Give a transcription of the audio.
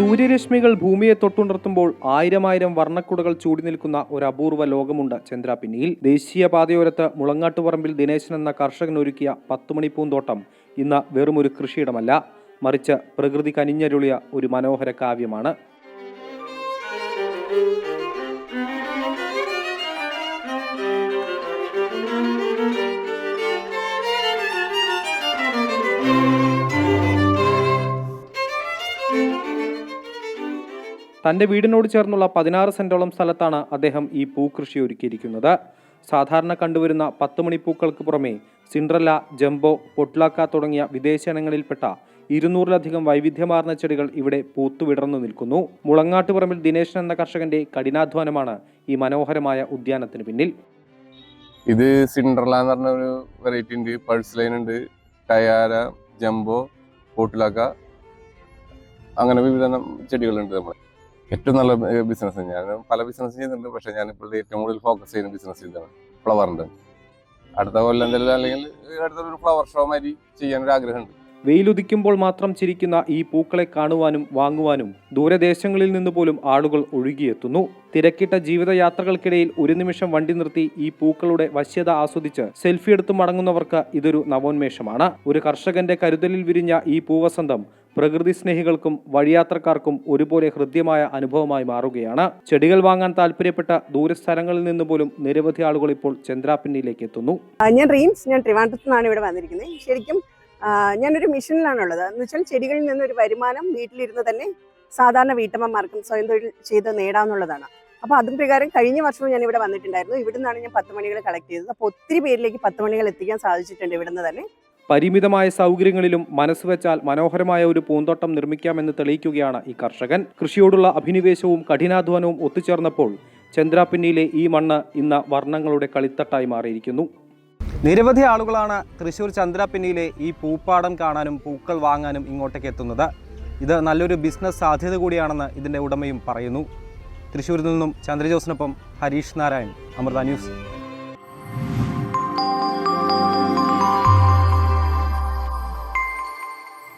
സൂര്യരശ്മികൾ ഭൂമിയെ തൊട്ടുണർത്തുമ്പോൾ ആയിരം വർണ്ണക്കുടകൾ ചൂടി നിൽക്കുന്ന ഒരു അപൂർവ ലോകമുണ്ട് ചന്ദ്രാപിന്നിയിൽ. ദേശീയപാതയോരത്ത് മുളങ്ങാട്ടുപറമ്പിൽ ദിനേശൻ എന്ന കർഷകൻ ഒരുക്കിയ 10 മണി പൂന്തോട്ടം ഇന്ന് വെറുമൊരു കൃഷിയിടമല്ല, മറിച്ച് പ്രകൃതി കനിഞ്ഞരുളിയ ഒരു മനോഹര കാവ്യമാണ്. തൻ്റെ വീടിനോട് ചേർന്നുള്ള 16 സെന്റോളം സ്ഥലത്താണ് അദ്ദേഹം ഈ പൂക്കൃഷി ഒരുക്കിയിരിക്കുന്നത്. സാധാരണ കണ്ടുവരുന്ന 10 മണിപ്പൂക്കൾക്ക് പുറമെ സിൻഡ്രല്ല, ജംബോ, പൊട്ട്ലാക്ക തുടങ്ങിയ വിദേശ ഇനങ്ങളിൽപ്പെട്ട 200-ലധികം വൈവിധ്യമാർന്ന ചെടികൾ ഇവിടെ പൂത്തുവിടർന്നു നിൽക്കുന്നു. മുളങ്ങാട്ടുപറമ്പിൽ ദിനേശൻ എന്ന കർഷകന്റെ കഠിനാധ്വാനമാണ് ഈ മനോഹരമായ ഉദ്യാനത്തിന് പിന്നിൽ. ഇത് സിൻഡ്രല്ല എന്ന് പറഞ്ഞ ഒരു വെറൈറ്റി ഉണ്ട്, പൾസ് ലൈൻ ഉണ്ട്, ടയാര, ജംബോ, പൊട്ട്ലാക്ക, അങ്ങനെ വിവിധ ചെടികളുണ്ട്. നമ്മൾ ഏറ്റവും നല്ല ബിസിനസ്, ഞാൻ പല ബിസിനസ് ചെയ്യുന്നുണ്ട്, പക്ഷെ ഞാനിപ്പോൾ ഏറ്റവും കൂടുതൽ ഫോക്കസ് ചെയ്യുന്ന ബിസിനസ് ഇതാണ്, ഫ്ലവറിൻ്റെ. അടുത്ത കൊല്ലം എന്തെങ്കിലും അല്ലെങ്കിൽ അടുത്തൊരു ഫ്ലവർ ഷോ മാതിരി ചെയ്യാനൊരു ആഗ്രഹമുണ്ട്. വെയിലുദിക്കുമ്പോൾ മാത്രം ചിരിക്കുന്ന ഈ പൂക്കളെ കാണുവാനും വാങ്ങുവാനും ദൂരദേശങ്ങളിൽ നിന്ന് പോലും ആളുകൾ ഒഴുകിയെത്തുന്നു. തിരക്കിട്ട ജീവിതയാത്രകൾക്കിടയിൽ ഒരു നിമിഷം വണ്ടി നിർത്തി ഈ പൂക്കളുടെ വശ്യത ആസ്വദിച്ച് സെൽഫി എടുത്തു മടങ്ങുന്നവർക്ക് ഇതൊരു നവോന്മേഷമാണ്. ഒരു കർഷകന്റെ കരുതലിൽ വിരിഞ്ഞ ഈ പൂവസന്തം പ്രകൃതി സ്നേഹികൾക്കും വഴിയാത്രക്കാർക്കും ഒരുപോലെ ഹൃദ്യമായ അനുഭവമായി മാറുകയാണ്. ചെടികൾ വാങ്ങാൻ താല്പര്യപ്പെട്ട ദൂരസ്ഥലങ്ങളിൽ നിന്ന് പോലും നിരവധി ആളുകൾ ഇപ്പോൾ ചന്ദ്രാപിന്നിയിലേക്ക് എത്തുന്നു. ഞാൻ ട്രിവാൻഡ്രത്തു നിന്നാണ് ഇവിടെ വന്നിരിക്കുന്നത്. ശരിക്കും ഞാനൊരു മിഷനിലാണുള്ളത്. എന്ന് വെച്ചാൽ ചെടികളിൽ നിന്നൊരു വരുമാനം വീട്ടിലിരുന്ന് തന്നെ സാധാരണ വീട്ടമ്മമാർക്കും സ്വയം തൊഴിൽ ചെയ്ത് നേടാമെന്നുള്ളതാണ്. അപ്പോൾ അതും പ്രകാരം കഴിഞ്ഞ വർഷവും ഞാൻ ഇവിടെ വന്നിട്ടുണ്ടായിരുന്നു. ഇവിടെ നിന്നാണ് ഞാൻ 10 മണികൾ കളക്ട് ചെയ്തത്. അപ്പോൾ ഒത്തിരി പേരിലേക്ക് 10 മണികൾ എത്തിക്കാൻ സാധിച്ചിട്ടുണ്ട് ഇവിടെ നിന്ന് തന്നെ. പരിമിതമായ സൗകര്യങ്ങളിലും മനസ്സ് വെച്ചാൽ മനോഹരമായ ഒരു പൂന്തോട്ടം നിർമ്മിക്കാമെന്ന് തെളിയിക്കുകയാണ് ഈ കർഷകൻ. കൃഷിയോടുള്ള അഭിനിവേശവും കഠിനാധ്വാനവും ഒത്തുചേർന്നപ്പോൾ ചന്ദ്രാപിന്നിയിലെ ഈ മണ്ണ് ഇന്ന് വർണ്ണങ്ങളുടെ കളിത്തട്ടായി മാറിയിരിക്കുന്നു. നിരവധി ആളുകളാണ് തൃശ്ശൂർ ചന്ദ്രാപിന്നിയിലെ ഈ പൂപ്പാടം കാണാനും പൂക്കൾ വാങ്ങാനും ഇങ്ങോട്ടേക്ക് എത്തുന്നത്. ഇത് നല്ലൊരു ബിസിനസ് സാധ്യത കൂടിയാണെന്ന് ഇതിൻ്റെ ഉടമയും പറയുന്നു. തൃശ്ശൂരിൽ നിന്നും ചന്ദ്രജോസിനൊപ്പം ഹരീഷ് നാരായൺ, അമൃത ന്യൂസ്.